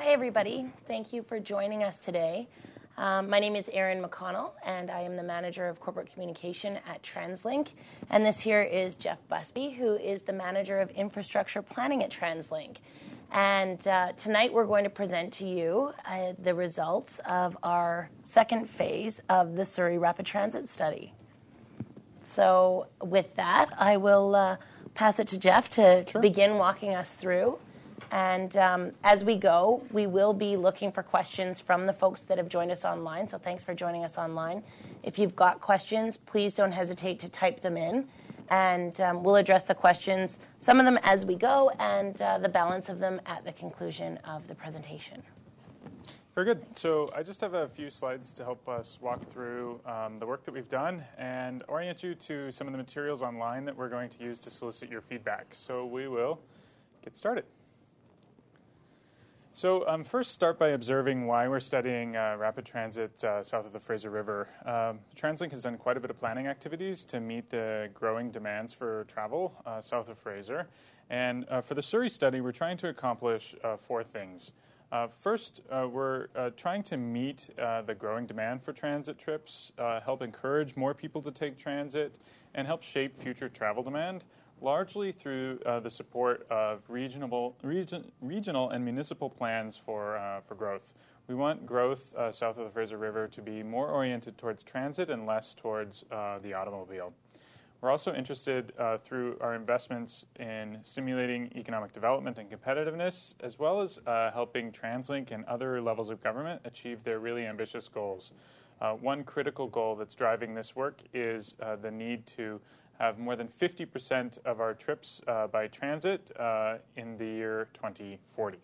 Hi, everybody. Thank you for joining us today. My name is Erin McConnell, and I am the Manager of Corporate Communication at TransLink. And this here is Jeff Busby, who is the Manager of Infrastructure Planning at TransLink. And tonight we're going to present to you the results of our second phase of the Surrey Rapid Transit Study. So with that, I will pass it to Jeff to begin walking us through. And as we go, we will be looking for questions from the folks that have joined us online. So thanks for joining us online. If you've got questions, please don't hesitate to type them in. And we'll address the questions, some of them as we go, and the balance of them at the conclusion of the presentation. Very good. So I just have a few slides to help us walk through the work that we've done and orient you to some of the materials online that we're going to use to solicit your feedback. So we will get started. So first start by observing why we're studying rapid transit south of the Fraser River. TransLink has done quite a bit of planning activities to meet the growing demands for travel south of Fraser. And for the Surrey study, we're trying to accomplish four things. First, we're trying to meet the growing demand for transit trips, help encourage more people to take transit, and help shape future travel demand, largely through the support of regional and municipal plans for growth. We want growth south of the Fraser River to be more oriented towards transit and less towards the automobile. We're also interested through our investments in stimulating economic development and competitiveness, as well as helping TransLink and other levels of government achieve their really ambitious goals. One critical goal that's driving this work is the need to have more than 50% of our trips by transit in the year 2040.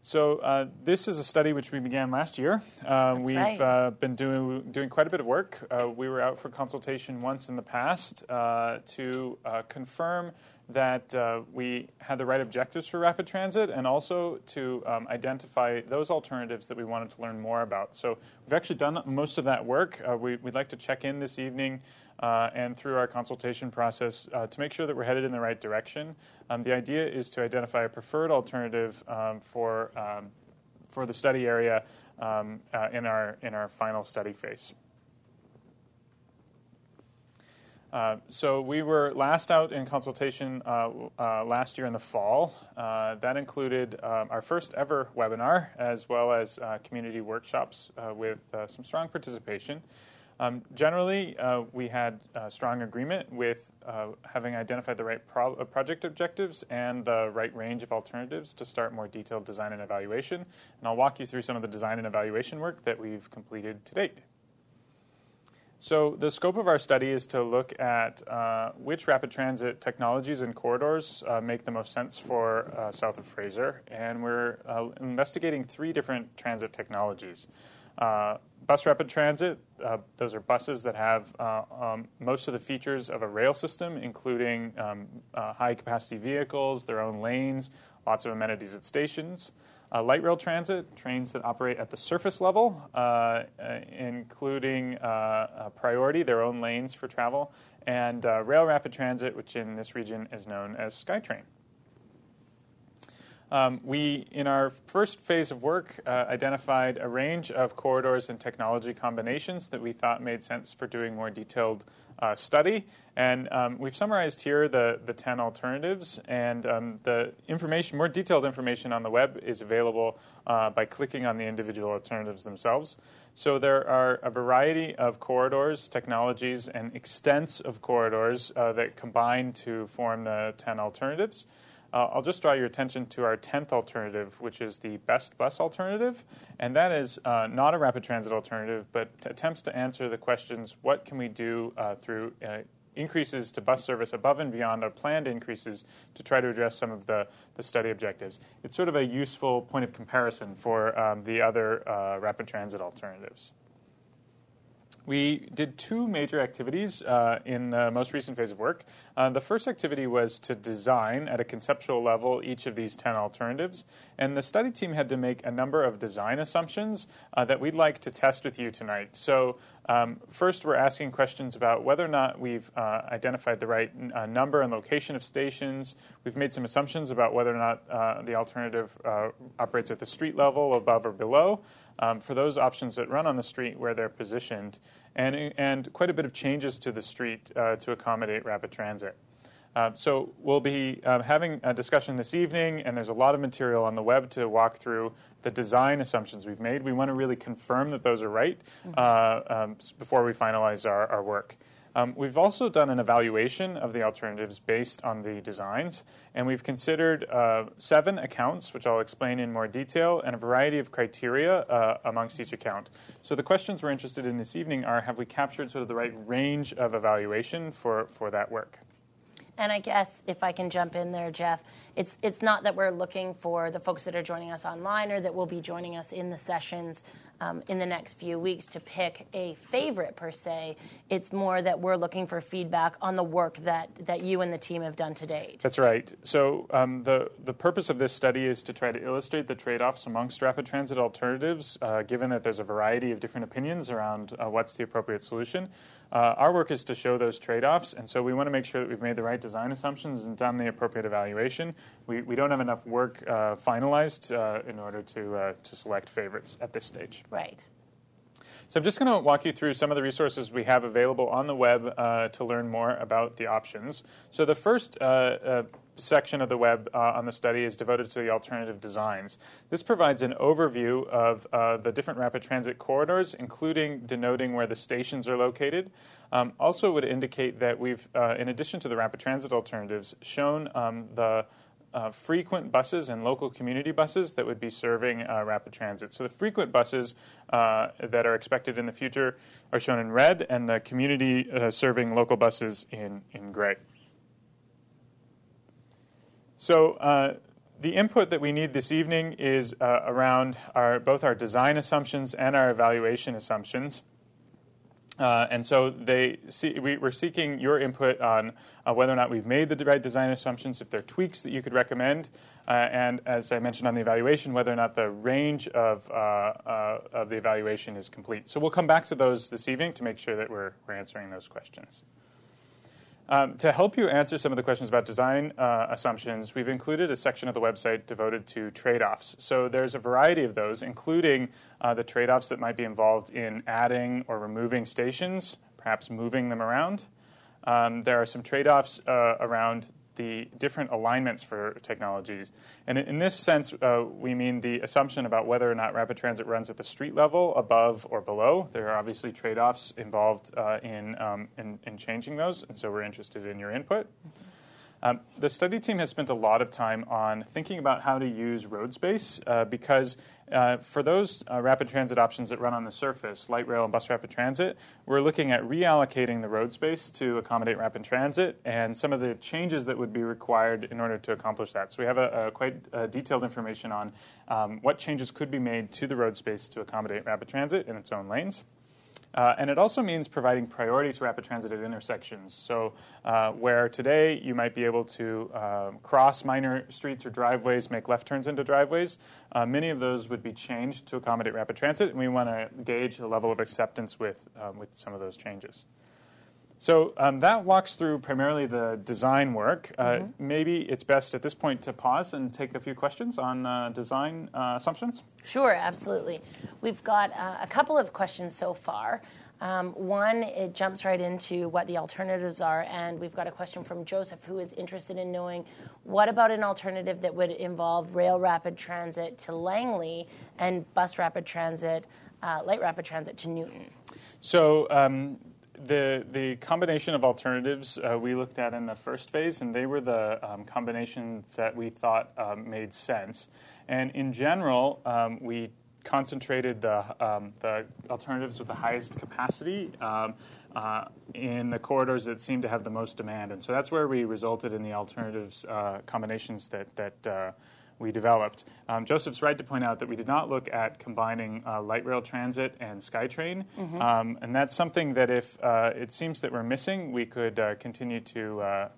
So this is a study which we began last year. We've been doing quite a bit of work. We were out for consultation once in the past to confirm that we had the right objectives for rapid transit and also to identify those alternatives that we wanted to learn more about. So we've actually done most of that work. We'd like to check in this evening and through our consultation process to make sure that we're headed in the right direction. The idea is to identify a preferred alternative for the study area in our final study phase. So we were last out in consultation last year in the fall. That included our first ever webinar, as well as community workshops with some strong participation. Generally, we had strong agreement with having identified the right project objectives and the right range of alternatives to start more detailed design and evaluation. And I'll walk you through some of the design and evaluation work that we've completed to date. So the scope of our study is to look at which rapid transit technologies and corridors make the most sense for south of Fraser. And we're investigating three different transit technologies. Bus rapid transit, those are buses that have most of the features of a rail system, including high-capacity vehicles, their own lanes, lots of amenities at stations. Light rail transit, trains that operate at the surface level, including priority, their own lanes for travel, and rail rapid transit, which in this region is known as SkyTrain. We, in our first phase of work, identified a range of corridors and technology combinations that we thought made sense for doing more detailed study. And we've summarized here the 10 alternatives. And the information, more detailed information on the web is available by clicking on the individual alternatives themselves. So there are a variety of corridors, technologies, and extents of corridors that combine to form the 10 alternatives. I'll just draw your attention to our 10th alternative, which is the best bus alternative. And that is not a rapid transit alternative, but attempts to answer the questions, what can we do through increases to bus service above and beyond our planned increases to try to address some of the study objectives. It's sort of a useful point of comparison for the other rapid transit alternatives. We did two major activities in the most recent phase of work. The first activity was to design at a conceptual level each of these 10 alternatives. And the study team had to make a number of design assumptions that we'd like to test with you tonight. So First, we're asking questions about whether or not we've identified the right number and location of stations. We've made some assumptions about whether or not the alternative operates at the street level, above or below, for those options that run on the street where they're positioned, and quite a bit of changes to the street to accommodate rapid transit. So we'll be having a discussion this evening, and there's a lot of material on the web to walk through the design assumptions we've made. We want to really confirm that those are right before we finalize our work. We've also done an evaluation of the alternatives based on the designs, and we've considered 7 accounts, which I'll explain in more detail, and a variety of criteria amongst each account. So the questions we're interested in this evening are, have we captured sort of the right range of evaluation for that work? And I guess if I can jump in there, Jeff, it's not that we're looking for the folks that are joining us online or that will be joining us in the sessions in the next few weeks to pick a favorite per se. It's more that we're looking for feedback on the work that you and the team have done to date. That's right. So the purpose of this study is to try to illustrate the trade-offs amongst rapid transit alternatives, given that there's a variety of different opinions around what's the appropriate solution. Our work is to show those trade-offs, and so we want to make sure that we've made the right design assumptions and done the appropriate evaluation. We don't have enough work finalized in order to select favorites at this stage. Right. So I'm just going to walk you through some of the resources we have available on the web to learn more about the options. So the first section of the web on the study is devoted to the alternative designs. This provides an overview of the different rapid transit corridors, including denoting where the stations are located. Also would indicate that we've, in addition to the rapid transit alternatives, shown the frequent buses and local community buses that would be serving rapid transit. So the frequent buses that are expected in the future are shown in red, and the community serving local buses in gray. So the input that we need this evening is around both our design assumptions and our evaluation assumptions. And so we're seeking your input on whether or not we've made the right design assumptions, if there are tweaks that you could recommend, and as I mentioned on the evaluation, whether or not the range of the evaluation is complete. So we'll come back to those this evening to make sure that we're answering those questions. To help you answer some of the questions about design assumptions, we've included a section of the website devoted to trade-offs. So there's a variety of those, including the trade-offs that might be involved in adding or removing stations, perhaps moving them around. There are some trade-offs around the different alignments for technologies. And in this sense, we mean the assumption about whether or not rapid transit runs at the street level, above or below. There are obviously trade-offs involved in changing those, and so we're interested in your input. The study team has spent a lot of time on thinking about how to use road space because for those rapid transit options that run on the surface, light rail and bus rapid transit, we're looking at reallocating the road space to accommodate rapid transit and some of the changes that would be required in order to accomplish that. So we have quite detailed information on what changes could be made to the road space to accommodate rapid transit in its own lanes. And it also means providing priority to rapid transit at intersections. So where today you might be able to cross minor streets or driveways, make left turns into driveways, many of those would be changed to accommodate rapid transit, and we want to gauge the level of acceptance with some of those changes. So that walks through primarily the design work. Maybe it's best at this point to pause and take a few questions on design assumptions. Sure, absolutely. We've got a couple of questions so far. One, it jumps right into what the alternatives are, and we've got a question from Joseph who is interested in knowing what about an alternative that would involve rail rapid transit to Langley and bus rapid transit, light rapid transit to Newton? So the combination of alternatives we looked at in the first phase, and they were the combinations that we thought made sense. And in general, we concentrated the alternatives with the highest capacity in the corridors that seemed to have the most demand. And so that's where we resulted in the alternatives combinations that we developed. Joseph's right to point out that we did not look at combining light rail transit and SkyTrain, and that's something that if it seems that we're missing, we could continue to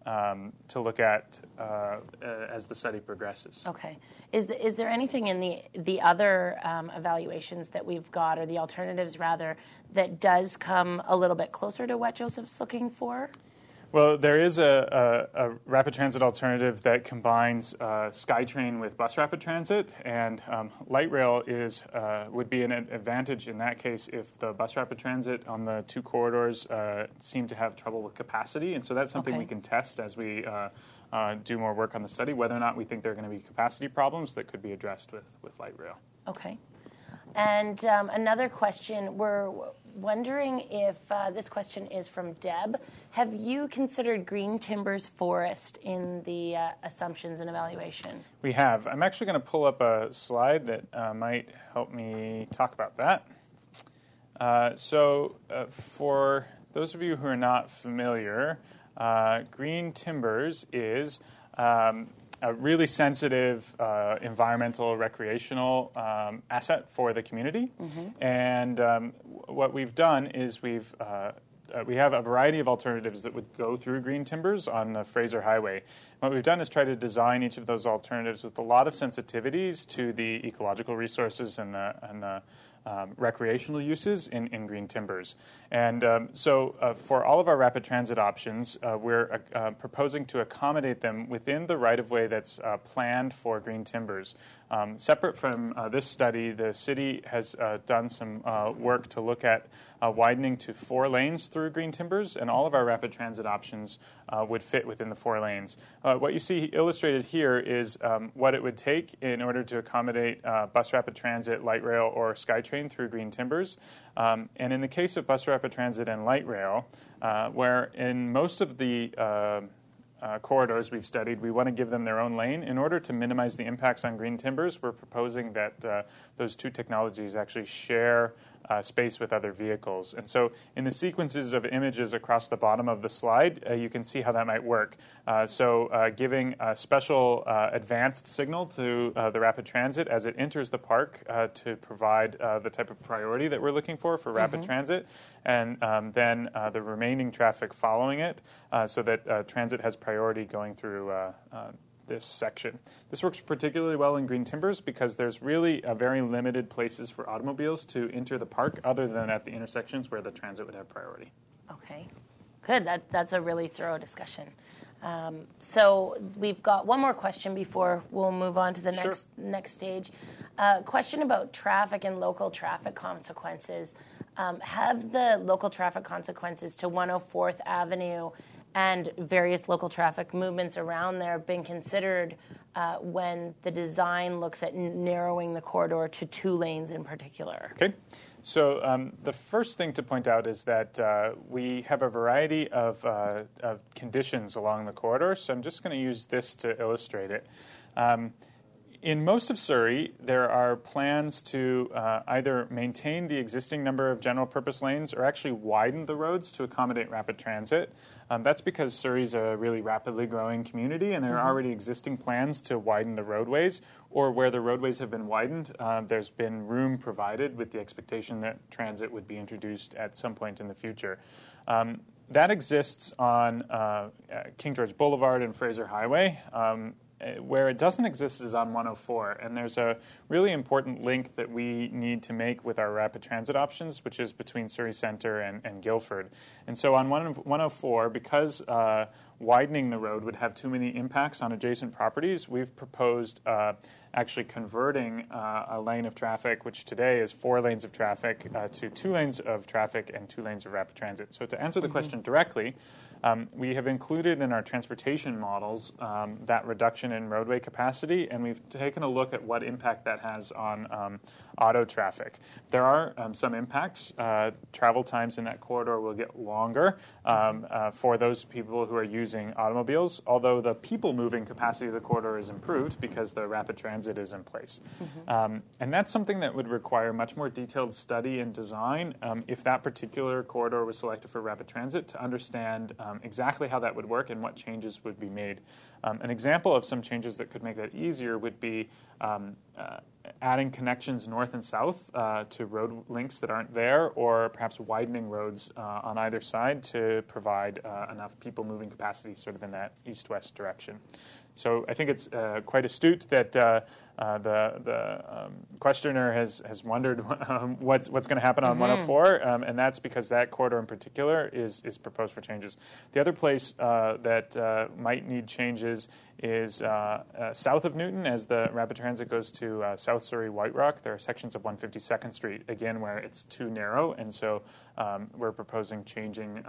to look at as the study progresses. Okay. Is there anything in the other evaluations that we've got, or the alternatives rather, that does come a little bit closer to what Joseph's looking for? Well, there is a rapid transit alternative that combines SkyTrain with bus rapid transit, and light rail would be an advantage in that case if the bus rapid transit on the two corridors seem to have trouble with capacity. And so that's something we can test as we do more work on the study, whether or not we think there are going to be capacity problems that could be addressed with light rail. Okay. And another question, we're wondering if, this question is from Deb, have you considered green timbers forest in the assumptions and evaluation? We have. I'm actually going to pull up a slide that might help me talk about that. For those of you who are not familiar, green timbers is a really sensitive environmental, recreational asset for the community. And what we've done is we have a variety of alternatives that would go through green timbers on the Fraser Highway. What we've done is try to design each of those alternatives with a lot of sensitivities to the ecological resources and the recreational uses in green timbers. And for all of our rapid transit options, we're proposing to accommodate them within the right-of-way that's planned for green timbers. Separate from this study, the city has done some work to look at widening to 4 lanes through green timbers, and all of our rapid transit options would fit within the 4 lanes. What you see illustrated here is what it would take in order to accommodate bus rapid transit, light rail, or SkyTrain through green timbers. And in the case of bus rapid transit and light rail, where in most of the corridors we've studied, we want to give them their own lane. In order to minimize the impacts on green timbers, we're proposing that those two technologies actually share space with other vehicles. And so in the sequences of images across the bottom of the slide, you can see how that might work. Giving a special advanced signal to the rapid transit as it enters the park to provide the type of priority that we're looking for rapid transit, and then the remaining traffic following it so that transit has priority going through this section. This works particularly well in green timbers because there's really very limited places for automobiles to enter the park other than at the intersections where the transit would have priority. Okay, good. That's a really thorough discussion. So we've got one more question before we'll move on to the next stage. Question about traffic and local traffic consequences. Have the local traffic consequences to 104th Avenue and various local traffic movements around there been considered when the design looks at narrowing the corridor to 2 lanes in particular? Okay. So the first thing to point out is that we have a variety of conditions along the corridor, so I'm just going to use this to illustrate it. In most of Surrey, there are plans to either maintain the existing number of general purpose lanes or actually widen the roads to accommodate rapid transit. That's because Surrey's a really rapidly growing community, and there are already existing plans to widen the roadways, or where the roadways have been widened, there's been room provided with the expectation that transit would be introduced at some point in the future. That exists on King George Boulevard and Fraser Highway. Where it doesn't exist is on 104, and there's a really important link that we need to make with our rapid transit options, which is between Surrey Centre and Guildford. And so on 104, because widening the road would have too many impacts on adjacent properties, we've proposed actually converting a lane of traffic, which today is 4 lanes of traffic, to 2 lanes of traffic and 2 lanes of rapid transit. So to answer the question directly, we have included in our transportation models that reduction in roadway capacity, and we've taken a look at what impact that has on auto traffic. There are some impacts. Travel times in that corridor will get longer for those people who are using automobiles, although the people moving capacity of the corridor is improved because the rapid transit is in place. And that's something that would require much more detailed study and design if that particular corridor was selected for rapid transit to understand exactly how that would work and what changes would be made. An example of some changes that could make that easier would be adding connections north and south to road links that aren't there, or perhaps widening roads on either side to provide enough people moving capacity sort of in that east-west direction. So I think it's quite astute that the questioner has wondered what's going to happen on 104, and that's because that corridor in particular is proposed for changes. The other place that might need changes is south of Newton, as the rapid transit goes to South Surrey, White Rock. There are sections of 152nd Street, again, where it's too narrow, and so we're proposing changing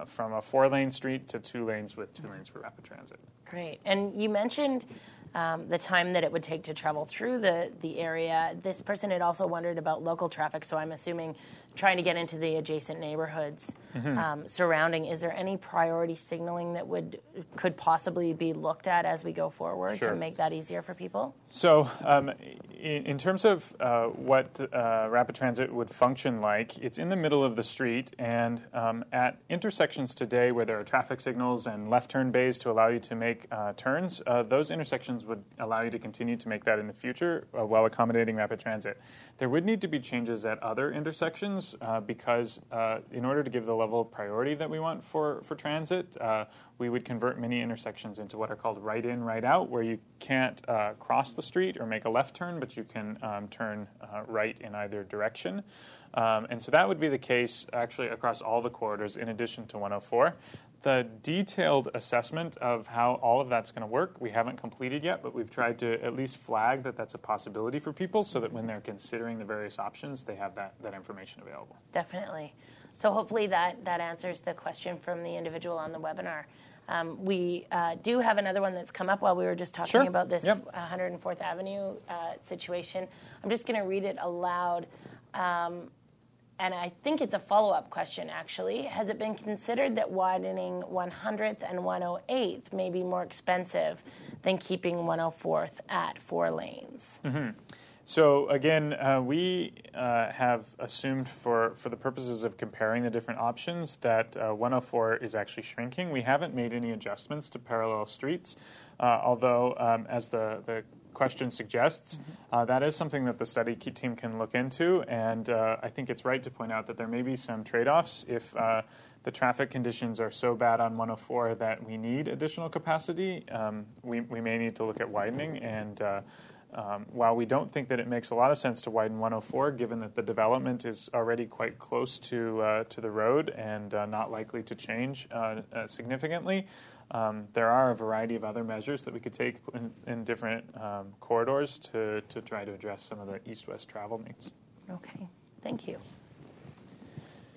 from a 4-lane street to 2 lanes with 2 lanes for rapid transit. Great. And you mentioned the time that it would take to travel through the area. This person had also wondered about local traffic, so I'm assuming trying to get into the adjacent neighborhoods surrounding. Is there any priority signaling that could possibly be looked at as we go forward to make that easier for people? So in terms of what rapid transit would function like, it's in the middle of the street, and at intersections today where there are traffic signals and left turn bays to allow you to make turns, those intersections would allow you to continue to make that in the future while accommodating rapid transit. There would need to be changes at other intersections because in order to give the level of priority that we want for transit, we would convert many intersections into what are called right in, right out, where you can't cross the street or make a left turn, but you can turn right in either direction. And so that would be the case actually across all the corridors in addition to 104. The detailed assessment of how all of that's going to work, we haven't completed yet, but we've tried to at least flag that that's a possibility for people so that when they're considering the various options, they have that information available. Definitely. So hopefully that answers the question from the individual on the webinar. We do have another one that's come up while we were just talking about this 104th Avenue situation. I'm just going to read it aloud. And I think it's a follow-up question, actually. Has it been considered that widening 100th and 108th may be more expensive than keeping 104th at 4 lanes? Mm-hmm. So again, we have assumed for the purposes of comparing the different options that 104 is actually shrinking. We haven't made any adjustments to parallel streets, although as the question suggests, that is something that the study team can look into, and I think it's right to point out that there may be some trade-offs if the traffic conditions are so bad on 104 that we need additional capacity. We may need to look at widening, and while we don't think that it makes a lot of sense to widen 104, given that the development is already quite close to the road and not likely to change significantly, there are a variety of other measures that we could take in different corridors to try to address some of the east-west travel needs. Okay, thank you.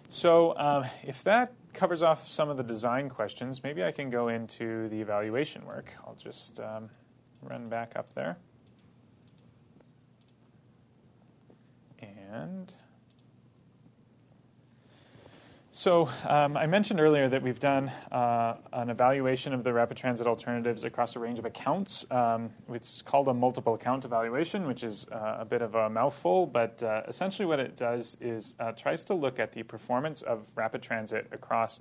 So if that covers off some of the design questions, maybe I can go into the evaluation work. I'll just run back up there. And so I mentioned earlier that we've done an evaluation of the rapid transit alternatives across a range of accounts. It's called a multiple account evaluation, which is a bit of a mouthful, but essentially what it does is tries to look at the performance of rapid transit across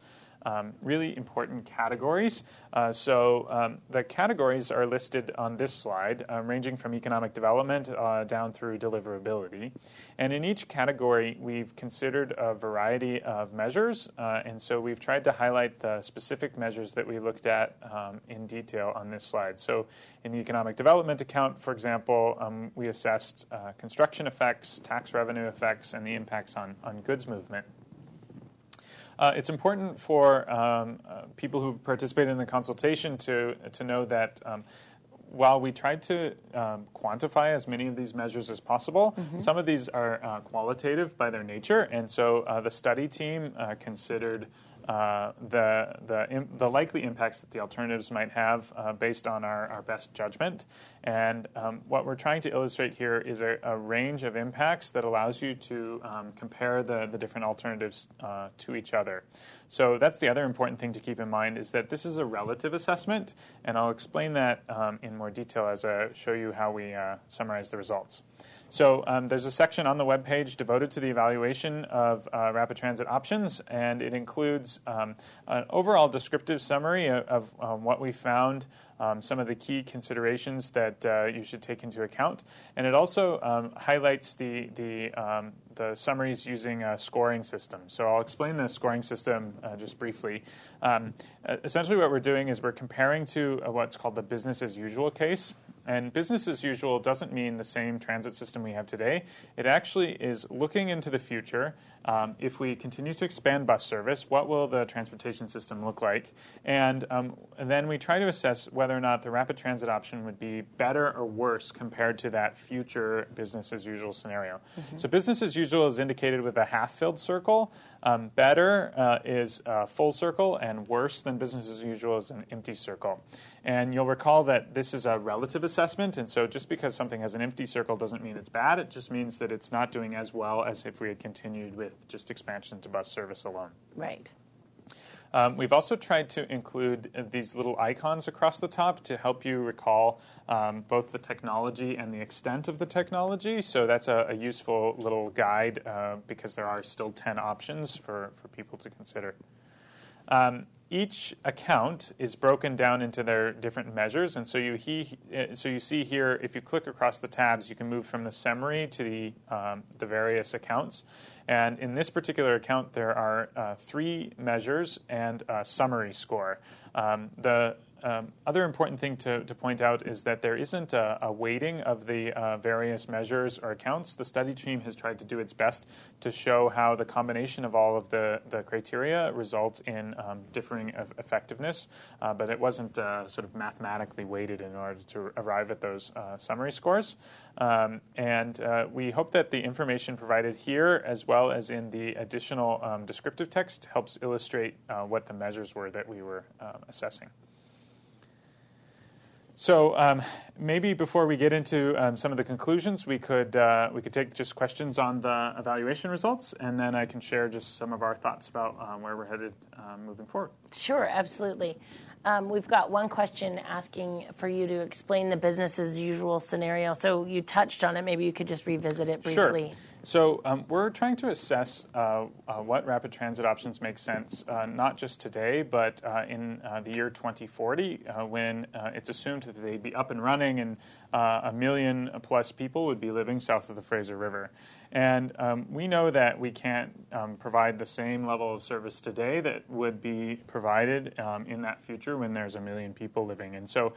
really important categories. So the categories are listed on this slide, ranging from economic development down through deliverability. And in each category, we've considered a variety of measures, and so we've tried to highlight the specific measures that we looked at in detail on this slide. So in the economic development account, for example, we assessed construction effects, tax revenue effects, and the impacts on goods movement. It's important for people who participate in the consultation to know that while we tried to quantify as many of these measures as possible, some of these are qualitative by their nature, and so the study team considered the likely impacts that the alternatives might have based on our best judgment. And what we're trying to illustrate here is a range of impacts that allows you to compare the different alternatives to each other. So that's the other important thing to keep in mind, is that this is a relative assessment, and I'll explain that in more detail as I show you how we summarize the results. So there's a section on the webpage devoted to the evaluation of rapid transit options, and it includes an overall descriptive summary of what we found, some of the key considerations that you should take into account, and it also highlights the summaries using a scoring system. So I'll explain the scoring system just briefly. Essentially what we're doing is we're comparing to what's called the business as usual case. And business as usual doesn't mean the same transit system we have today. It actually is looking into the future. If we continue to expand bus service, what will the transportation system look like? And then we try to assess whether or not the rapid transit option would be better or worse compared to that future business as usual scenario. So business as usual is indicated with a half-filled circle. Better is a full circle, and worse than business as usual is an empty circle. And you'll recall that this is a relative assessment, and so just because something has an empty circle doesn't mean it's bad. It just means that it's not doing as well as if we had continued with just expansion to bus service alone. Right. We've also tried to include these little icons across the top to help you recall both the technology and the extent of the technology. So that's a useful little guide because there are still 10 options for people to consider. Each account is broken down into their different measures, and so you see here, if you click across the tabs, you can move from the summary to the various accounts. And in this particular account, there are 3 measures and a summary score. The other important thing to point out is that there isn't a weighting of the various measures or accounts. The study team has tried to do its best to show how the combination of all of the criteria results in differing effectiveness, but it wasn't sort of mathematically weighted in order to arrive at those summary scores. And we hope that the information provided here, as well as in the additional descriptive text, helps illustrate what the measures were that we were assessing. So maybe before we get into some of the conclusions, we could take just questions on the evaluation results, and then I can share just some of our thoughts about where we're headed moving forward. Sure, absolutely. We've got one question asking for you to explain the business as usual scenario. So you touched on it. Maybe you could just revisit it briefly. Sure. So we're trying to assess what rapid transit options make sense, not just today, but in the year 2040, when it's assumed that they'd be up and running and 1 million plus people would be living south of the Fraser River. And we know that we can't provide the same level of service today that would be provided in that future when there's 1 million people living. And so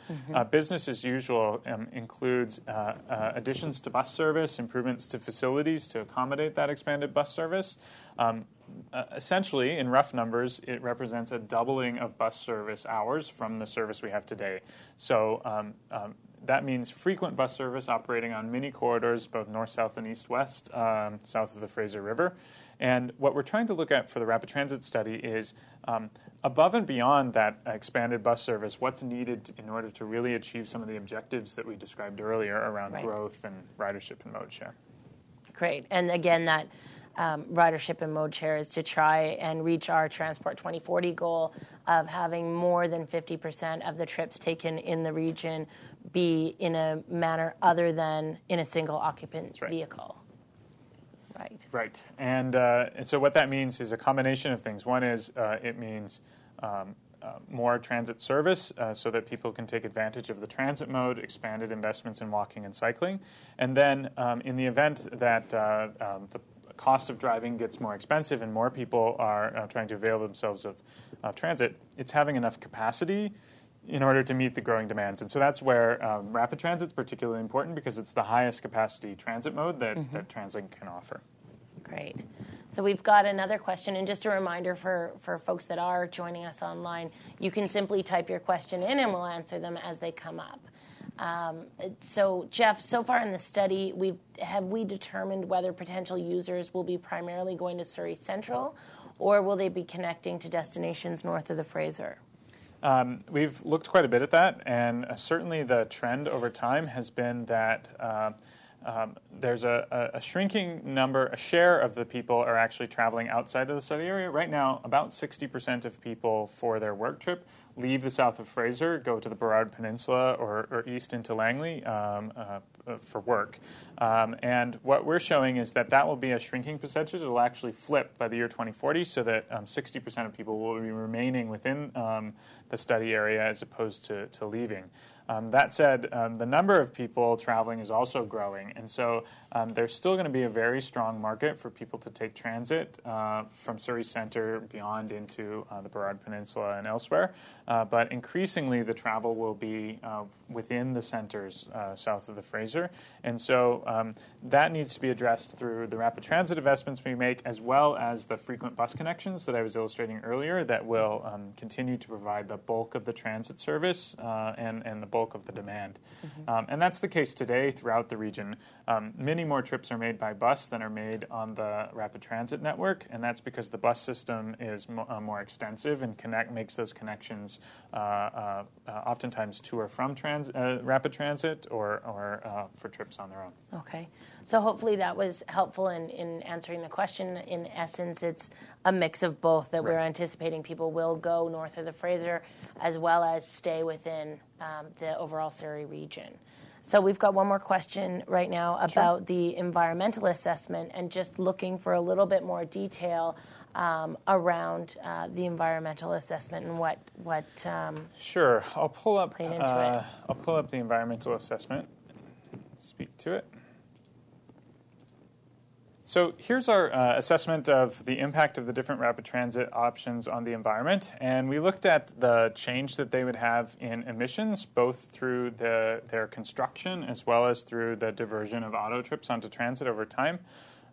business as usual includes additions to bus service, improvements to facilities to accommodate that expanded bus service. Essentially, in rough numbers, it represents a doubling of bus service hours from the service we have today. So that means frequent bus service operating on many corridors, both north, south, and east, west, south of the Fraser River. And what we're trying to look at for the rapid transit study is above and beyond that expanded bus service, what's needed in order to really achieve some of the objectives that we described earlier around growth and ridership and mode share. Great. And again, that ridership and mode share is to try and reach our Transport 2040 goal of having more than 50% of the trips taken in the region be in a manner other than in a single occupant vehicle. Right. And so what that means is a combination of things. One is it means more transit service so that people can take advantage of the transit mode, expanded investments in walking and cycling. And then in the event that the cost of driving gets more expensive and more people are trying to avail themselves of transit, it's having enough capacity in order to meet the growing demands. And so that's where rapid transit is particularly important because it's the highest capacity transit mode that TransLink can offer. Great. So we've got another question, and just a reminder for folks that are joining us online, you can simply type your question in and we'll answer them as they come up. So Jeff, so far in the study, have we determined whether potential users will be primarily going to Surrey Central, or will they be connecting to destinations north of the Fraser? We've looked quite a bit at that, and certainly the trend over time has been that there's a shrinking number, a share of the people are actually traveling outside of the study area. Right now, about 60% of people for their work trip leave the south of Fraser, go to the Burrard Peninsula or east into Langley for work. And what we're showing is that will be a shrinking percentage. It will actually flip by the year 2040 so that 60% of people will be remaining within the study area as opposed to leaving. That said, the number of people traveling is also growing, and so there's still going to be a very strong market for people to take transit from Surrey Centre beyond into the Burrard Peninsula and elsewhere. But increasingly, the travel will be within the centres south of the Fraser, and so that needs to be addressed through the rapid transit investments we make, as well as the frequent bus connections that I was illustrating earlier that will continue to provide the bulk of the transit service and the bulk of the demand. And that's the case today throughout the region. Many more trips are made by bus than are made on the rapid transit network, and that's because the bus system is more extensive and makes those connections oftentimes to or from rapid transit or for trips on their own. Okay. So hopefully that was helpful in answering the question. In essence, it's a mix of both that we're anticipating people will go north of the Fraser as well as stay within the overall Surrey region. So we've got one more question right now about the environmental assessment and just looking for a little bit more detail around the environmental assessment and what Sure. I'll pull up played into it. I'll pull up the environmental assessment. Speak to it. So here's our assessment of the impact of the different rapid transit options on the environment. And we looked at the change that they would have in emissions, both through their construction as well as through the diversion of auto trips onto transit over time.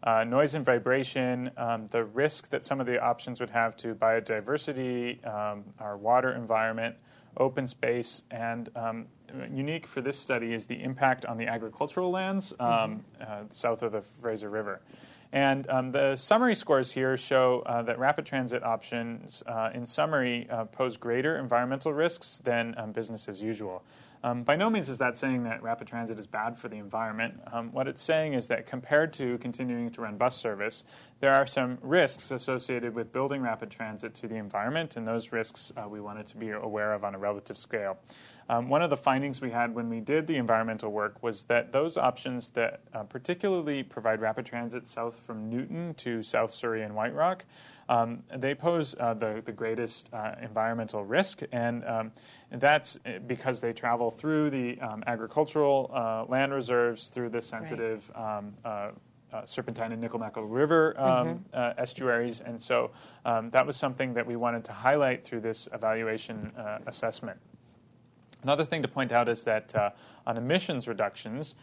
Noise and vibration, the risk that some of the options would have to biodiversity, our water environment, open space, and unique for this study is the impact on the agricultural lands south of the Fraser River. And the summary scores here show that rapid transit options, in summary, pose greater environmental risks than business as usual. By no means is that saying that rapid transit is bad for the environment. What it's saying is that compared to continuing to run bus service, there are some risks associated with building rapid transit to the environment, and those risks we wanted to be aware of on a relative scale. One of the findings we had when we did the environmental work was that those options that particularly provide rapid transit south from Newton to South Surrey and White Rock, they pose the greatest environmental risk, and that's because they travel through the agricultural land reserves, through the sensitive Serpentine and Nickel River estuaries, and so that was something that we wanted to highlight through this evaluation assessment. Another thing to point out is that on emissions reductions,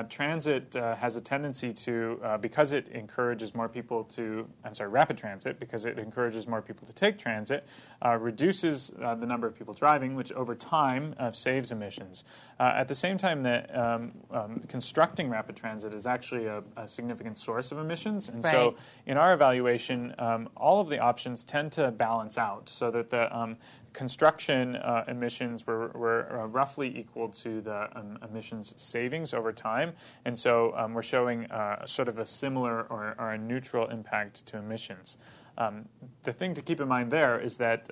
transit has a tendency to, because it encourages more people rapid transit, because it encourages more people to take transit, reduces the number of people driving, which over time saves emissions. At the same time that constructing rapid transit is actually a significant source of emissions, and so in our evaluation, all of the options tend to balance out so that the construction emissions were roughly equal to the emissions savings over time, and so we're showing sort of a similar or a neutral impact to emissions. The thing to keep in mind there is that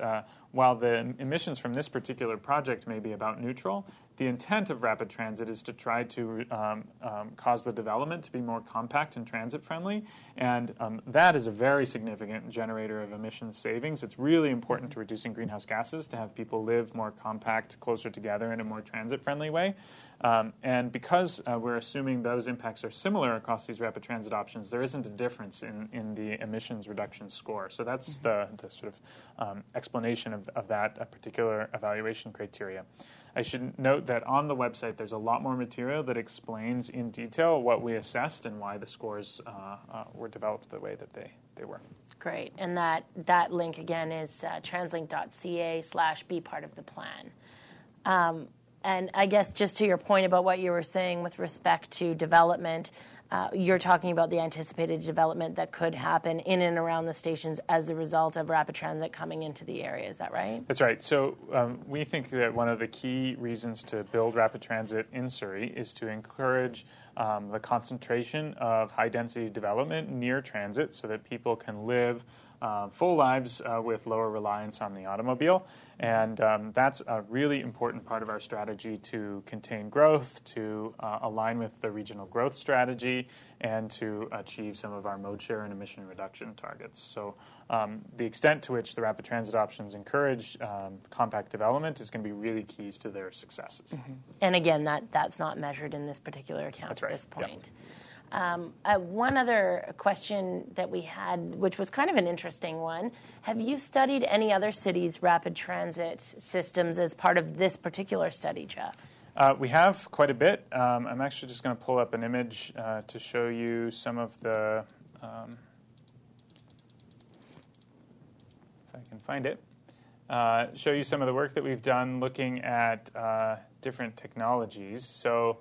while the emissions from this particular project may be about neutral, the intent of rapid transit is to try to cause the development to be more compact and transit-friendly, and that is a very significant generator of emissions savings. It's really important to reducing greenhouse gases to have people live more compact, closer together in a more transit-friendly way. And because we're assuming those impacts are similar across these rapid transit options, there isn't a difference in the emissions reduction score. So that's the sort of explanation of that particular evaluation criteria. I should note that on the website there's a lot more material that explains in detail what we assessed and why the scores were developed the way that they were. Great. And that link again is translink.ca/be part of the plan. And I guess just to your point about what you were saying with respect to development, you're talking about the anticipated development that could happen in and around the stations as a result of rapid transit coming into the area. Is that right? That's right. So we think that one of the key reasons to build rapid transit in Surrey is to encourage the concentration of high-density development near transit so that people can live full lives with lower reliance on the automobile. And that's a really important part of our strategy to contain growth, to align with the regional growth strategy, and to achieve some of our mode share and emission reduction targets. So the extent to which the rapid transit options encourage compact development is going to be really keys to their successes. Mm-hmm. And again, that's not measured in this particular account That's right. at this point. Yep. One other question that we had, which was kind of an interesting one, have you studied any other cities' rapid transit systems as part of this particular study, Jeff? We have quite a bit. I'm actually just going to pull up an image to show you some of the, if I can find it, show you some of the work that we've done looking at different technologies. So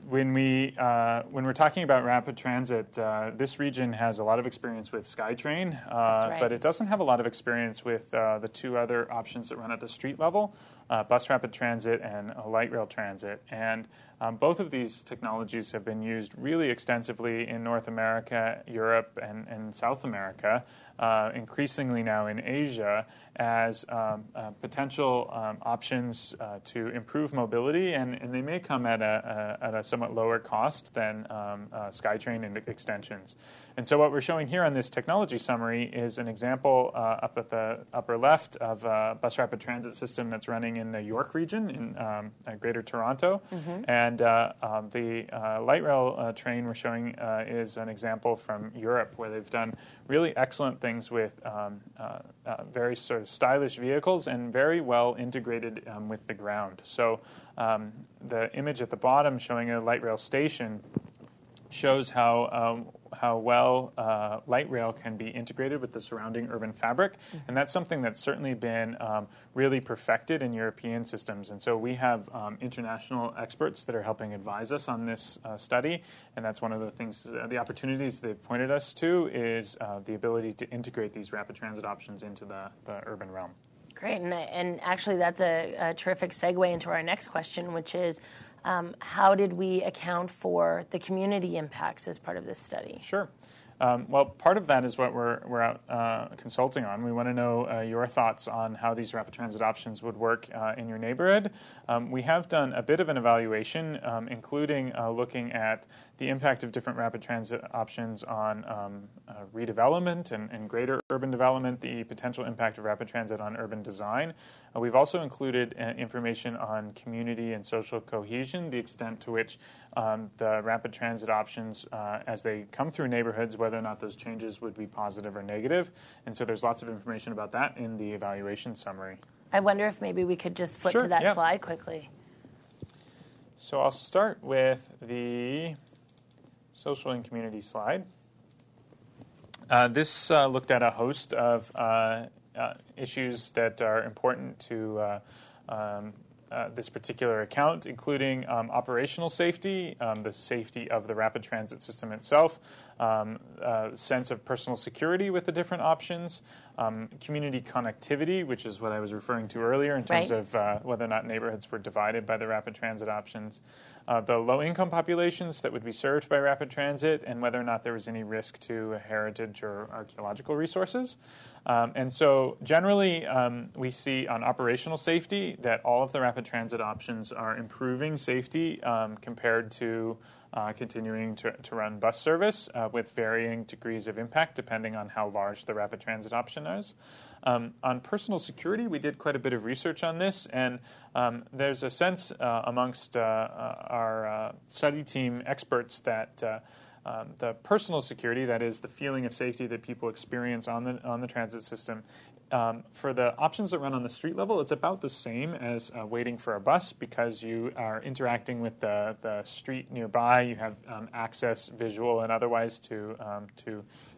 when we're talking about rapid transit, this region has a lot of experience with SkyTrain, right. but it doesn't have a lot of experience with the two other options that run at the street level, bus rapid transit and light rail transit. And both of these technologies have been used really extensively in North America, Europe, and South America, increasingly now in Asia, as potential options to improve mobility, and they may come at a somewhat lower cost than SkyTrain and extensions. And so what we're showing here on this technology summary is an example up at the upper left of a bus rapid transit system that's running in the York region in Greater Toronto. Mm-hmm. And the light rail train we're showing is an example from Europe, where they've done really excellent things with very sort of stylish vehicles and very well integrated with the ground. So the image at the bottom showing a light rail station shows how well light rail can be integrated with the surrounding urban fabric. Mm-hmm. And that's something that's certainly been really perfected in European systems. And so we have international experts that are helping advise us on this study. And that's one of the things, the opportunities they've pointed us to is the ability to integrate these rapid transit options into the urban realm. Great. And actually that's a terrific segue into our next question, which is, how did we account for the community impacts as part of this study? Sure. Well, part of that is what we're out consulting on. We want to know your thoughts on how these rapid transit options would work in your neighborhood. We have done a bit of an evaluation, including looking at the impact of different rapid transit options on redevelopment and greater urban development, the potential impact of rapid transit on urban design. We've also included information on community and social cohesion, the extent to which the rapid transit options, as they come through neighborhoods, whether or not those changes would be positive or negative. And so there's lots of information about that in the evaluation summary. I wonder if maybe we could just flip to that slide quickly. So I'll start with the social and community slide. This looked at a host of issues that are important to this particular account, including operational safety, the safety of the rapid transit system itself, sense of personal security with the different options, community connectivity, which is what I was referring to earlier in terms of whether or not neighborhoods were divided by the rapid transit options, the low-income populations that would be served by rapid transit, and whether or not there was any risk to heritage or archaeological resources. And so generally, we see on operational safety that all of the rapid transit options are improving safety compared to continuing to run bus service with varying degrees of impact depending on how large the rapid transit option is. On personal security, we did quite a bit of research on this, and there's a sense amongst our study team experts that the personal security, that is the feeling of safety that people experience on the transit system, for the options that run on the street level, it's about the same as waiting for a bus because you are interacting with the street nearby. You have access, visual and otherwise, to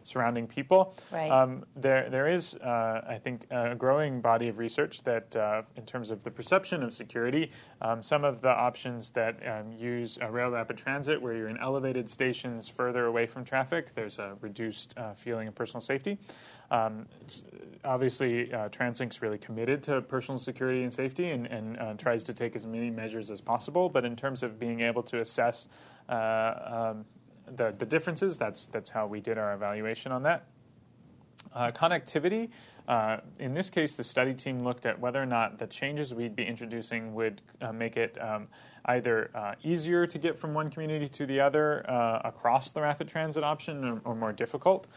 surrounding people. Right. There is, I think, a growing body of research that, in terms of the perception of security, some of the options that use rail rapid transit, where you're in elevated stations further away from traffic, there's a reduced feeling of personal safety. Obviously, TransLink's really committed to personal security and safety and tries to take as many measures as possible. But in terms of being able to assess the differences. That's how we did our evaluation on that. Connectivity. In this case, the study team looked at whether or not the changes we'd be introducing would make it either easier to get from one community to the other across the rapid transit option or more difficult.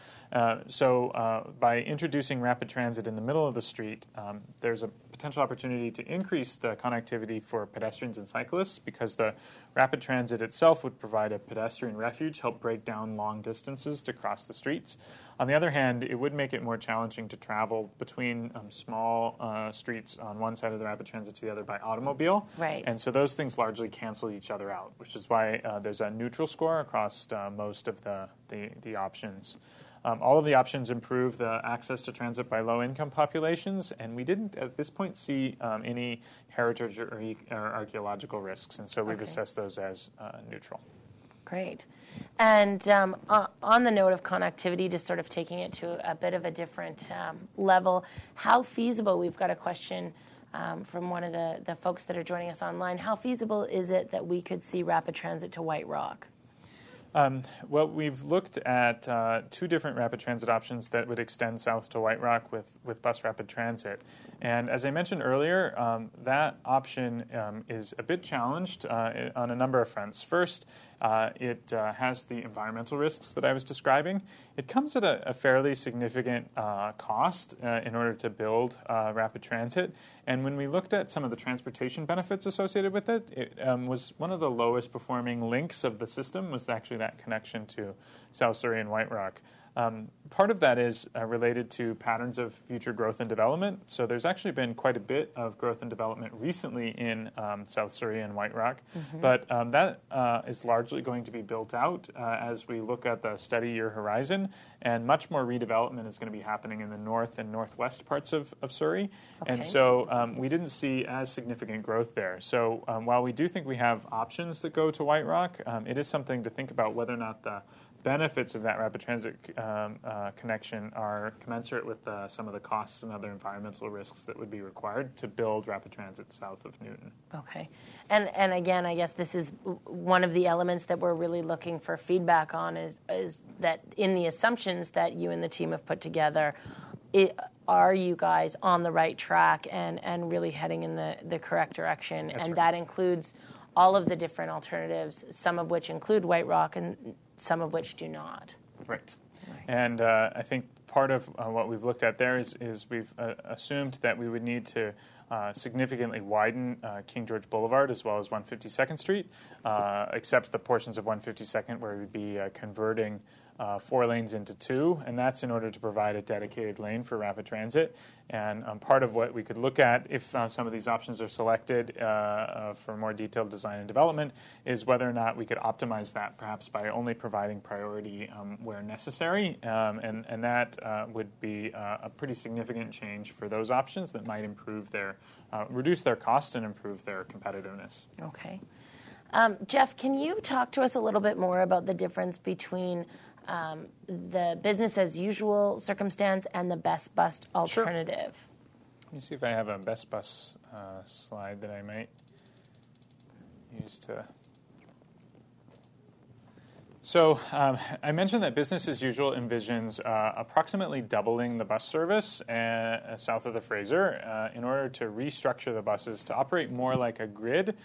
So by introducing rapid transit in the middle of the street, there's a potential opportunity to increase the connectivity for pedestrians and cyclists because the rapid transit itself would provide a pedestrian refuge, help break down long distances to cross the streets. On the other hand, it would make it more challenging to travel between small streets on one side of the rapid transit to the other by automobile. Right. And so those things largely cancel each other out, which is why there's a neutral score across most of the options. All of the options improve the access to transit by low-income populations, and we didn't at this point see any heritage or archaeological risks, and so we've assessed those as neutral. Great. And on the note of connectivity, just sort of taking it to a bit of a different level, how feasible, we've got a question from one of the folks that are joining us online, how feasible is it that we could see rapid transit to White Rock? Well, we've looked at two different rapid transit options that would extend south to White Rock with bus rapid transit. And as I mentioned earlier, that option is a bit challenged on a number of fronts. First, it has the environmental risks that I was describing. It comes at a fairly significant cost in order to build rapid transit. And when we looked at some of the transportation benefits associated with it, it was one of the lowest performing links of the system was actually that connection to South Surrey and White Rock. Part of that is related to patterns of future growth and development. So there's actually been quite a bit of growth and development recently in South Surrey and White Rock, but that is largely going to be built out as we look at the study year horizon, and much more redevelopment is going to be happening in the north and northwest parts of Surrey. And so we didn't see as significant growth there. So while we do think we have options that go to White Rock, it is something to think about whether or not the benefits of that rapid transit connection are commensurate with some of the costs and other environmental risks that would be required to build rapid transit south of Newton. Okay. And again, I guess this is one of the elements that we're really looking for feedback on is that in the assumptions that you and the team have put together, are you guys on the right track and really heading in the correct direction? That's right. That includes all of the different alternatives, some of which include White Rock and some of which do not. Right. And I think part of what we've looked at there is we've assumed that we would need to significantly widen King George Boulevard as well as 152nd Street, except the portions of 152nd where we'd be converting 4 lanes into 2, and that's in order to provide a dedicated lane for rapid transit. And part of what we could look at if some of these options are selected for more detailed design and development is whether or not we could optimize that perhaps by only providing priority where necessary, and that would be a pretty significant change for those options that might improve reduce their cost and improve their competitiveness. Okay. Jeff, can you talk to us a little bit more about the difference between the business as usual circumstance and the best bus alternative? Sure. Let me see if I have a best bus slide that I might use to. So I mentioned that business as usual envisions approximately doubling the bus service south of the Fraser in order to restructure the buses to operate more like a grid.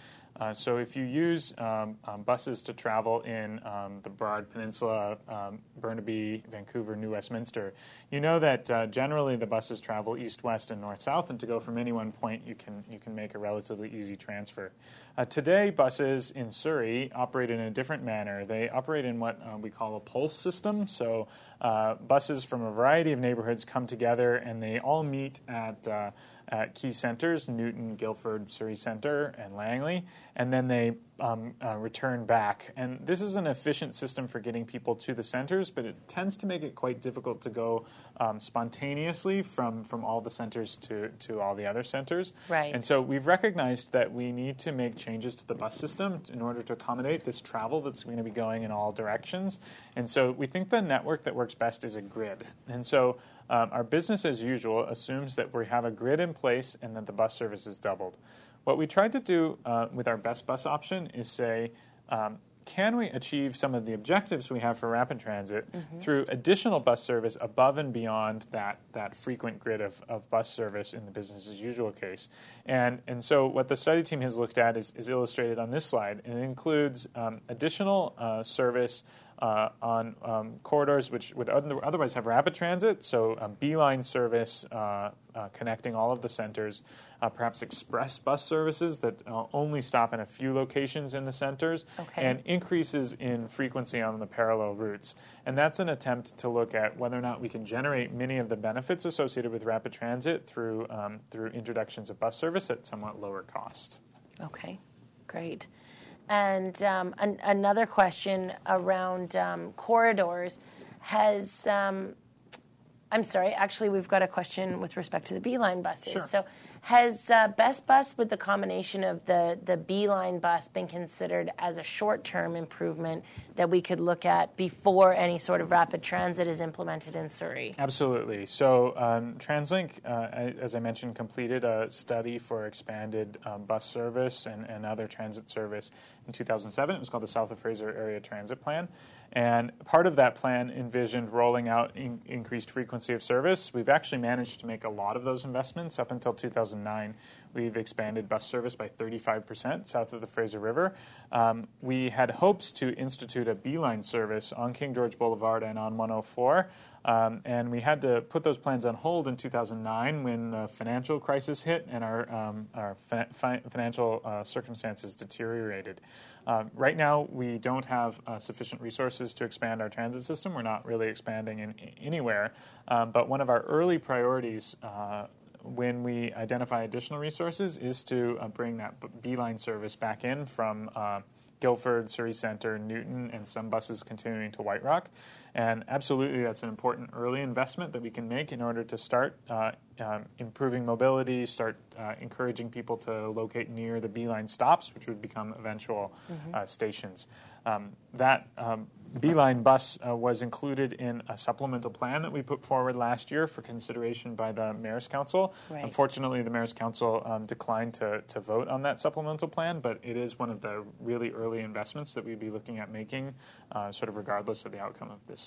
So if you use buses to travel in the Broad Peninsula, Burnaby, Vancouver, New Westminster, you know that generally the buses travel east, west, and north, south, and to go from any one point, you can make a relatively easy transfer. Today, buses in Surrey operate in a different manner. They operate in what we call a pulse system. So buses from a variety of neighborhoods come together, and they all meet at key centers, Newton, Guildford, Surrey Centre, and Langley, and then they return back. And this is an efficient system for getting people to the centers, but it tends to make it quite difficult to go spontaneously from all the centers to all the other centers. Right. And so we've recognized that we need to make changes to the bus system in order to accommodate this travel that's going to be going in all directions. And so we think the network that works best is a grid. And so our business as usual assumes that we have a grid in place and that the bus service is doubled. What we tried to do with our best bus option is say, can we achieve some of the objectives we have for rapid transit through additional bus service above and beyond that frequent grid of bus service in the business as usual case? And so what the study team has looked at is illustrated on this slide, and it includes additional service on corridors which would otherwise have rapid transit, so beeline service connecting all of the centers, perhaps express bus services that only stop in a few locations in the centers, and increases in frequency on the parallel routes. And that's an attempt to look at whether or not we can generate many of the benefits associated with rapid transit through introductions of bus service at somewhat lower cost. Okay, great. And another question around corridors has, I'm sorry, actually we've got a question with respect to the Beeline buses. Sure. So has Best Bus with the combination of the Beeline bus been considered as a short-term improvement that we could look at before any sort of rapid transit is implemented in Surrey? Absolutely. So TransLink, as I mentioned, completed a study for expanded bus service and other transit service in 2007. It was called the South of Fraser Area Transit Plan. And part of that plan envisioned rolling out increased frequency of service. We've actually managed to make a lot of those investments. Up until 2009, we've expanded bus service by 35% south of the Fraser River. We had hopes to institute a beeline service on King George Boulevard and on 104. And we had to put those plans on hold in 2009 when the financial crisis hit and our financial circumstances deteriorated. Right now, we don't have sufficient resources to expand our transit system. We're not really expanding anywhere. But one of our early priorities when we identify additional resources is to bring that beeline service back in from Guildford, Surrey Centre, Newton, and some buses continuing to White Rock. And absolutely, that's an important early investment that we can make in order to start improving mobility, start encouraging people to locate near the Beeline stops, which would become eventual stations. That Beeline bus was included in a supplemental plan that we put forward last year for consideration by the Mayor's Council. Right. Unfortunately, the Mayor's Council declined to vote on that supplemental plan, but it is one of the really early investments that we'd be looking at making, sort of regardless of the outcome of this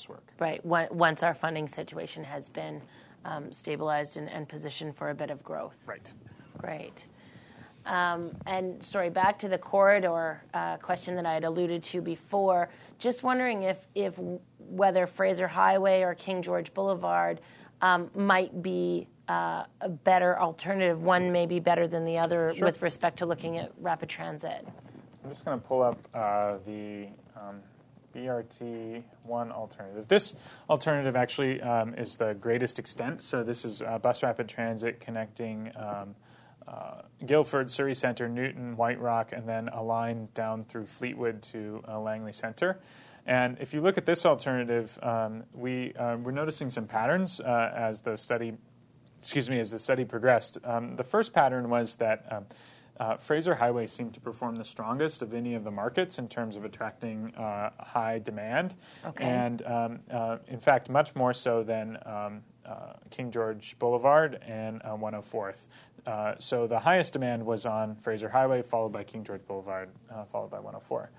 work. Right. Once our funding situation has been stabilized and positioned for a bit of growth. Right. Great. And sorry, back to the corridor question that I had alluded to before. Just wondering if whether Fraser Highway or King George Boulevard might be a better alternative. One may be better than the other with respect to looking at rapid transit. I'm just going to pull up the BRT1 alternative. This alternative actually is the greatest extent. So this is bus rapid transit connecting Guildford, Surrey Centre, Newton, White Rock, and then a line down through Fleetwood to Langley Centre. And if you look at this alternative, we're noticing some patterns as the study progressed. The first pattern was that Fraser Highway seemed to perform the strongest of any of the markets in terms of attracting high demand, and in fact, much more so than King George Boulevard and 104th. So the highest demand was on Fraser Highway, followed by King George Boulevard, followed by 104.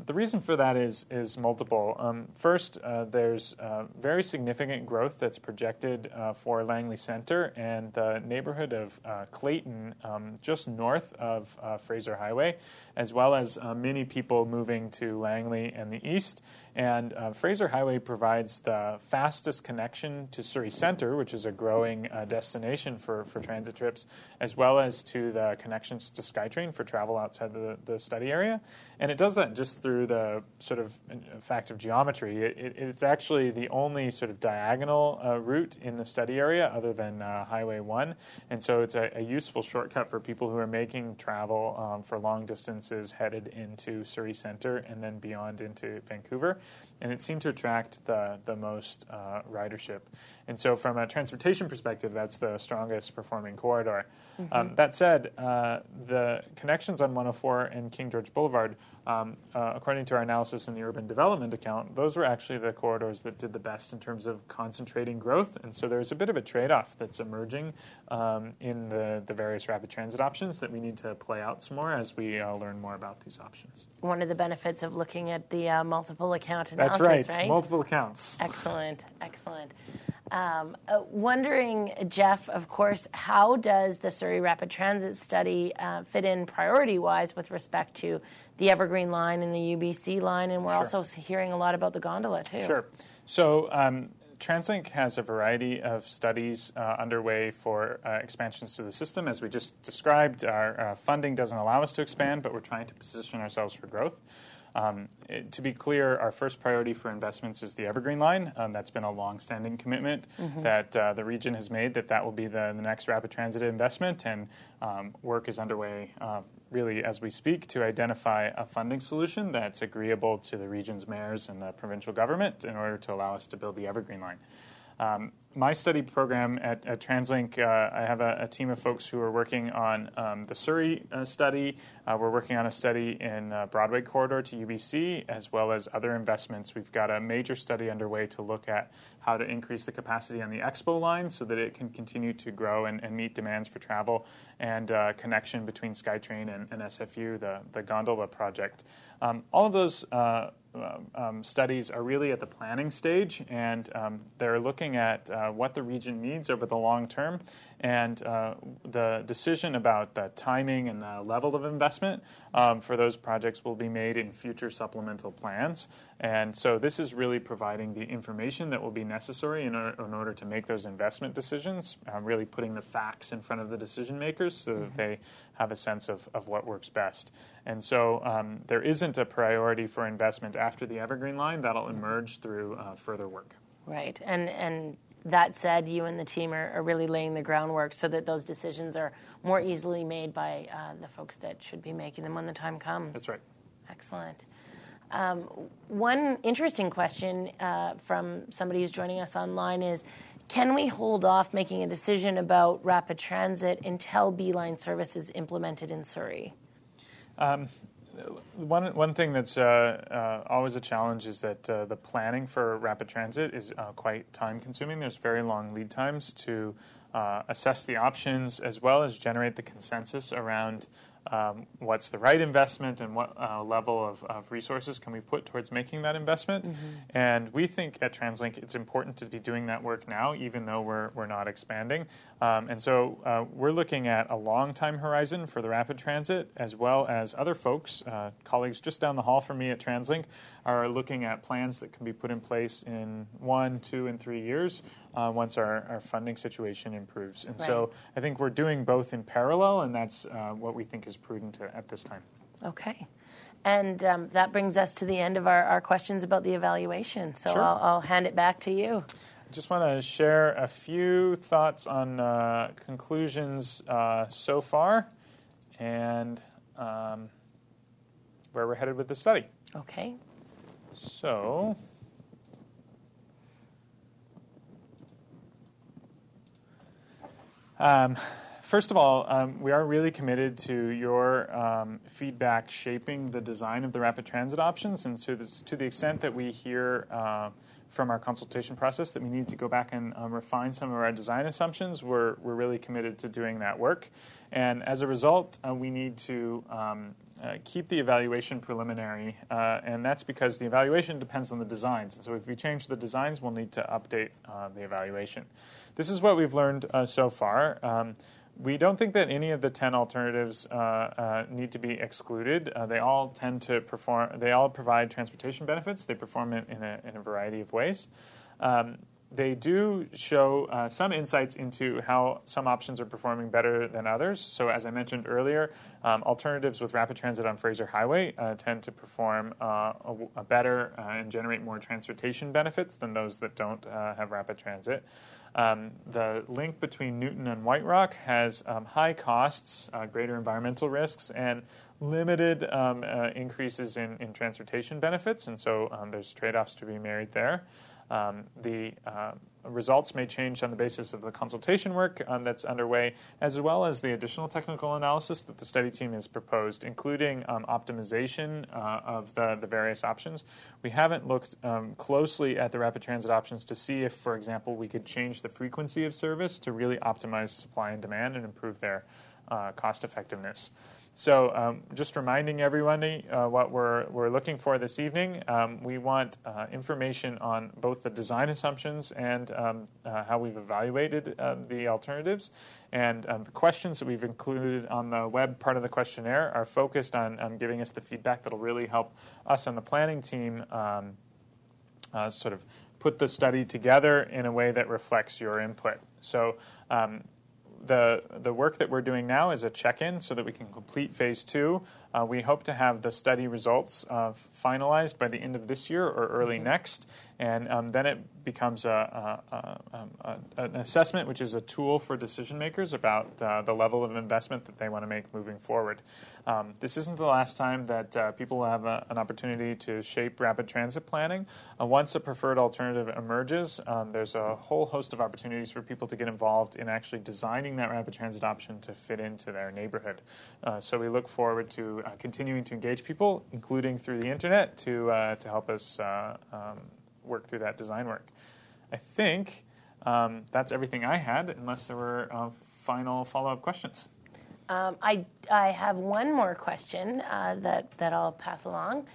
The reason for that is multiple. First, there's very significant growth that's projected for Langley Centre and the neighborhood of Clayton, just north of Fraser Highway, as well as many people moving to Langley and the east. And Fraser Highway provides the fastest connection to Surrey Centre, which is a growing destination for transit trips, as well as to the connections to SkyTrain for travel outside the study area. And it does that just through the sort of fact of geometry. It's actually the only sort of diagonal route in the study area other than Highway 1. And so it's a useful shortcut for people who are making travel for long distances headed into Surrey Centre and then beyond into Vancouver. And it seemed to attract the most ridership. And so from a transportation perspective, that's the strongest performing corridor. That said, the connections on 104 and King George Boulevard according to our analysis in the urban development account, those were actually the corridors that did the best in terms of concentrating growth. And so there's a bit of a trade-off that's emerging in the various rapid transit options that we need to play out some more as we learn more about these options. One of the benefits of looking at the multiple account analysis, That's right? right? Multiple accounts. Excellent, excellent. Wondering, Jeff, of course, how does the Surrey Rapid Transit Study fit in priority-wise with respect to the Evergreen Line and the UBC line? And we're also hearing a lot about the gondola, too. Sure. So TransLink has a variety of studies underway for expansions to the system. As we just described, our funding doesn't allow us to expand, but we're trying to position ourselves for growth. To be clear, our first priority for investments is the Evergreen Line. That's been a long-standing commitment that the region has made that will be the next rapid transit investment, and work is underway really as we speak to identify a funding solution that's agreeable to the region's mayors and the provincial government in order to allow us to build the Evergreen Line. My study program at TransLink, I have a team of folks who are working on the Surrey study. We're working on a study in Broadway corridor to UBC, as well as other investments. We've got a major study underway to look at how to increase the capacity on the Expo line so that it can continue to grow and meet demands for travel, and connection between SkyTrain and SFU, the gondola project. All of those studies are really at the planning stage, and they're looking at what the region needs over the long term, and the decision about the timing and the level of investment for those projects will be made in future supplemental plans. And so this is really providing the information that will be necessary in order to make those investment decisions, really putting the facts in front of the decision makers so that they have a sense of what works best. And so there isn't a priority for investment after the Evergreen Line. That'll emerge through further work. Right. And that said, you and the team are really laying the groundwork so that those decisions are more easily made by the folks that should be making them when the time comes. That's right. Excellent. One interesting question from somebody who's joining us online is, can we hold off making a decision about rapid transit until B-Line service is implemented in Surrey? One thing that's always a challenge is that the planning for rapid transit is quite time-consuming. There's very long lead times to assess the options as well as generate the consensus around what's the right investment and what level of resources can we put towards making that investment. And we think at TransLink it's important to be doing that work now, even though we're not expanding. And so we're looking at a long time horizon for the rapid transit, as well as other folks, colleagues just down the hall from me at TransLink, are looking at plans that can be put in place in 1, 2, and 3 years once our funding situation improves. And so I think we're doing both in parallel, and that's what we think is prudent at this time. Okay. And that brings us to the end of our questions about the evaluation. So Sure. I'll hand it back to you. I just want to share a few thoughts on conclusions so far and where we're headed with the study. Okay. So, first of all, we are really committed to your feedback shaping the design of the rapid transit options. And so to the extent that we hear from our consultation process that we need to go back and refine some of our design assumptions, we're really committed to doing that work. And as a result, we need to keep the evaluation preliminary, and that's because the evaluation depends on the designs. And so if we change the designs, we'll need to update the evaluation. This is what we've learned so far. We don't think that any of the 10 alternatives need to be excluded. They all tend to perform. They all provide transportation benefits. They perform it in a variety of ways. They do show some insights into how some options are performing better than others. So as I mentioned earlier, alternatives with rapid transit on Fraser Highway tend to perform better and generate more transportation benefits than those that don't have rapid transit. The link between Newton and White Rock has high costs, greater environmental risks, and limited increases in transportation benefits, and so there's trade-offs to be made there. The results may change on the basis of the consultation work that's underway, as well as the additional technical analysis that the study team has proposed, including optimization of the various options. We haven't looked closely at the rapid transit options to see if, for example, we could change the frequency of service to really optimize supply and demand and improve their cost effectiveness. So just reminding everybody what we're looking for this evening. We want information on both the design assumptions and how we've evaluated the alternatives. And the questions that we've included on the web part of the questionnaire are focused on giving us the feedback that will really help us on the planning team sort of put the study together in a way that reflects your input. So the work that we're doing now is a check-in so that we can complete phase 2. We hope to have the study results finalized by the end of this year or early next, and then it becomes an assessment, which is a tool for decision makers about the level of investment that they want to make moving forward. This isn't the last time that people will have an opportunity to shape rapid transit planning. Once a preferred alternative emerges, there's a whole host of opportunities for people to get involved in actually designing that rapid transit option to fit into their neighborhood. So we look forward to continuing to engage people, including through the internet, to help us work through that design work. I think that's everything I had, unless there were final follow-up questions. I have one more question that I'll pass along.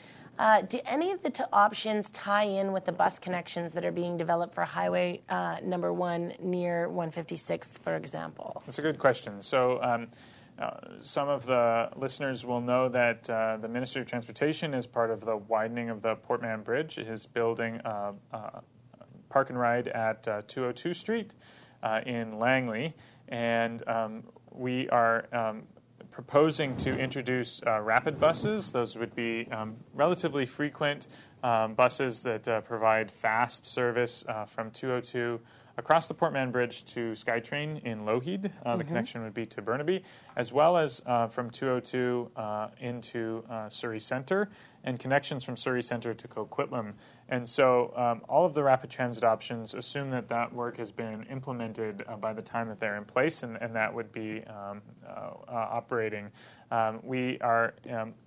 Do any of the options tie in with the bus connections that are being developed for Highway number 1 near 156th, for example? That's a good question. So some of the listeners will know that the Ministry of Transportation, as part of the widening of the Portman Bridge, is building a park and ride at 202 Street in Langley. And we are proposing to introduce rapid buses. Those would be relatively frequent buses that provide fast service from 202 across the Portman Bridge to SkyTrain in Lougheed. The connection would be to Burnaby, as well as from 202 into Surrey Centre, and connections from Surrey Centre to Coquitlam. And so all of the rapid transit options assume that that work has been implemented by the time that they're in place, and that would be operating. We are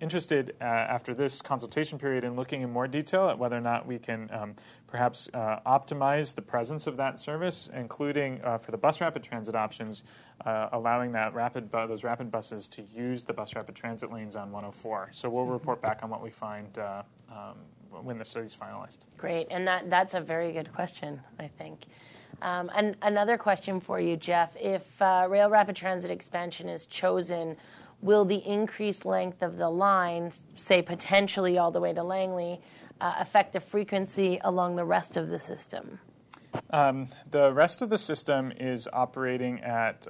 interested, after this consultation period, in looking in more detail at whether or not we can perhaps optimize the presence of that service, including for the bus rapid transit options, allowing that those rapid buses to use the bus rapid transit lanes on 104. So we'll report back on what we find when the study's finalized. Great, and that's a very good question, I think. And another question for you, Jeff. If rail rapid transit expansion is chosen, will the increased length of the line, say potentially all the way to Langley, affect the frequency along the rest of the system? The rest of the system is operating at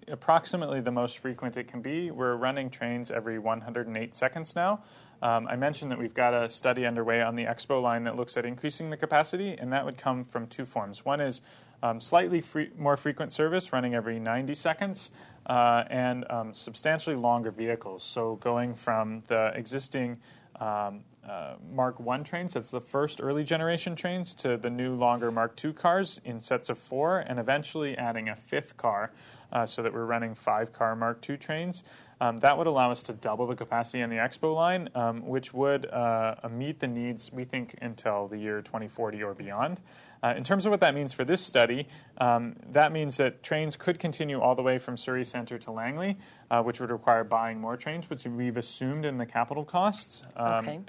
approximately the most frequent it can be. We're running trains every 108 seconds now. I mentioned that we've got a study underway on the Expo line that looks at increasing the capacity, and that would come from two forms. One is slightly more frequent service running every 90 seconds and substantially longer vehicles. So going from the existing Mark I trains, that's the first early generation trains, to the new longer Mark II cars in sets of 4, and eventually adding a 5th car so that we're running 5-car Mark II trains. That would allow us to double the capacity on the Expo line, which would meet the needs, we think, until the year 2040 or beyond. In terms of what that means for this study, that means that trains could continue all the way from Surrey Centre to Langley, which would require buying more trains, which we've assumed in the capital costs.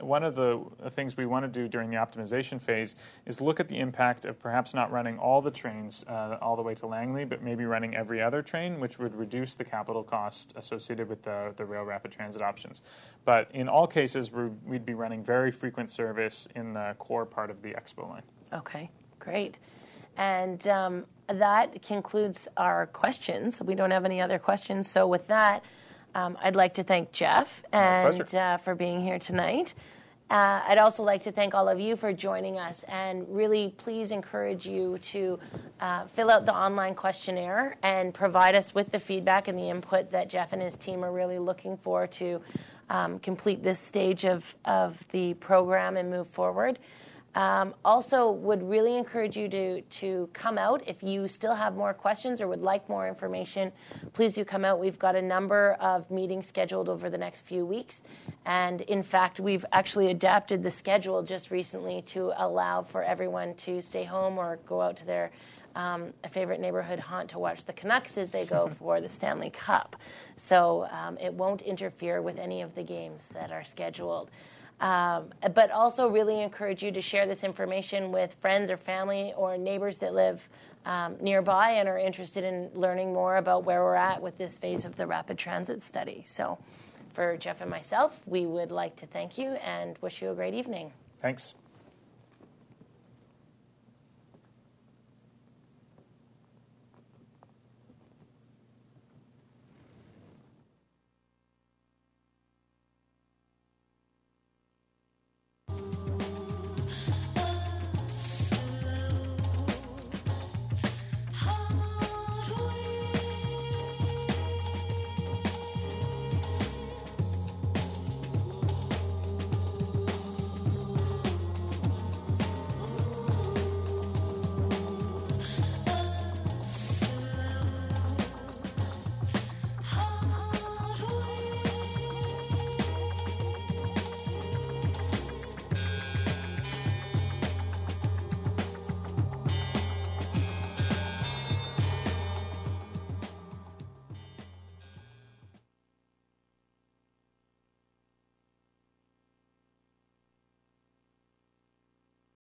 One of the things we want to do during the optimization phase is look at the impact of perhaps not running all the trains all the way to Langley, but maybe running every other train, which would reduce the capital cost associated with the rail rapid transit options. But in all cases, we'd be running very frequent service in the core part of the Expo line. Okay, great. And that concludes our questions. We don't have any other questions. So with that, I'd like to thank Jeff for being here tonight. I'd also like to thank all of you for joining us, and really please encourage you to fill out the online questionnaire and provide us with the feedback and the input that Jeff and his team are really looking for to complete this stage of the program and move forward. Also, would really encourage you to come out. If you still have more questions or would like more information, please do come out. We've got a number of meetings scheduled over the next few weeks. And in fact, we've actually adapted the schedule just recently to allow for everyone to stay home or go out to their favorite neighborhood haunt to watch the Canucks as they go for the Stanley Cup. So it won't interfere with any of the games that are scheduled. But also really encourage you to share this information with friends or family or neighbors that live nearby and are interested in learning more about where we're at with this phase of the rapid transit study. So for Jeff and myself, we would like to thank you and wish you a great evening. Thanks.